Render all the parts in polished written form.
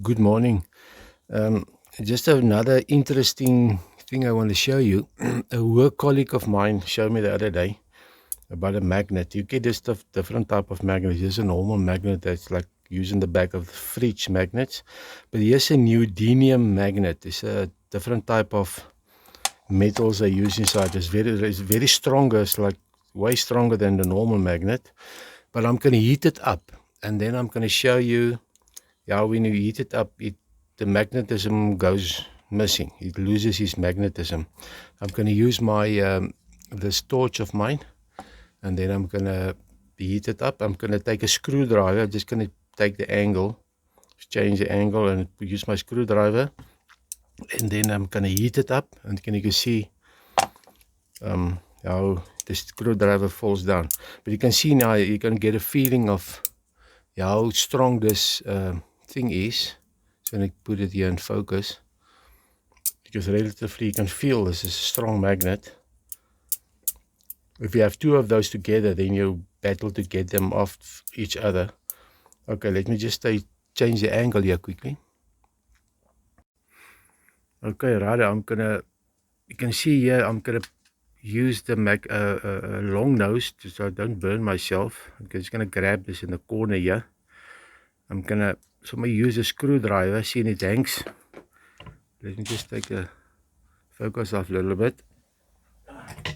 Good morning. Just another interesting thing I want to show you. A work colleague of mine showed me the other day about a magnet. You get this different type of magnet. Here's a normal magnet that's like using the back of the fridge magnets. But here's a neodymium magnet. It's a different type of metals they use inside. It's very stronger. It's like way stronger than the normal magnet. But I'm going to heat it up. And then I'm going to show you how when you heat it up, the magnetism goes missing. It loses its magnetism. I'm going to use my this torch of mine, and then I'm going to heat it up. I'm going to take a screwdriver. I'm just going to take the angle, change the angle, and use my screwdriver. And then I'm going to heat it up, and you can see how the screwdriver falls down. But you can see now, you can get a feeling of how strong this thing is. So I'm going to put it here in focus, because relatively you can feel this is a strong magnet. If you have two of those together, then you battle to get them off each other. Okay, let me just change the angle here quickly. Okay, right, you can see here, I'm gonna use the long nose so I don't burn myself. I'm just gonna grab this in the corner here. I'm gonna use a screwdriver. See, it hangs. Let me just take a focus off a little bit. I'm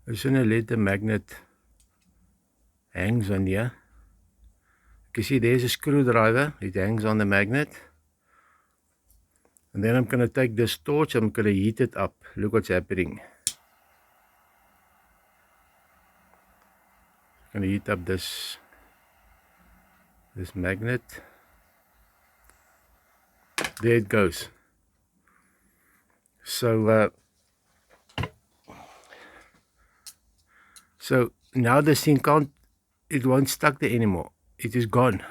just gonna let the magnet hangs on here. You can see there's a screwdriver. It hangs on the magnet. And then I'm gonna take this torch. I'm gonna heat it up. Look what's happening. I'm gonna heat up this magnet. There it goes. So now this thing it won't stuck there anymore. It is gone.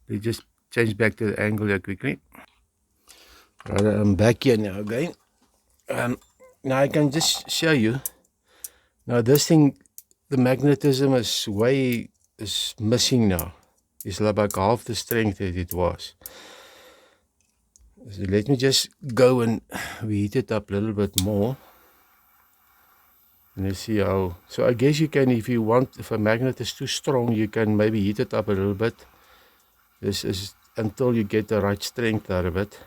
They just change back to the angle here quickly. Right, I'm back here now again. Now I can just show you. Now this thing, the magnetism is missing now. It's like half the strength that it was. So let me just go and heat it up a little bit more. And let's see how. So I guess you can, if you want, if a magnet is too strong, you can maybe heat it up a little bit. This is until you get the right strength out of it.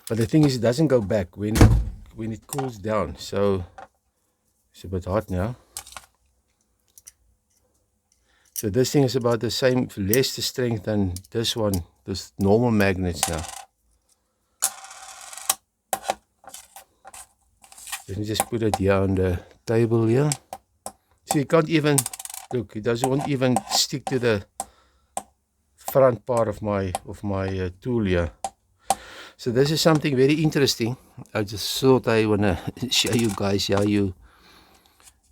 But the thing is, it doesn't go back when it cools down. So it's a bit hot now. So this thing is about the same, less the strength than this one, this normal magnets now. Let me just put it here on the table here. See, you can't even, look, it won't even stick to the front part of my tool here. So this is something very interesting. I just thought I want to show you guys how you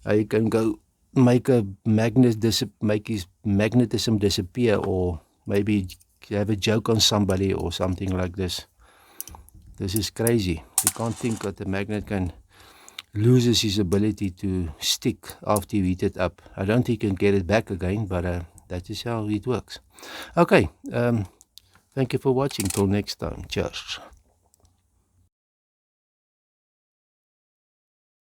can go make a magnet make his magnetism disappear, or maybe have a joke on somebody or something like this. This is crazy. You can't think that the magnet can loses his ability to stick after you heat it up. I don't think you can get it back again, but that is how it works. Okay, thank you for watching. Till next time. Cheers.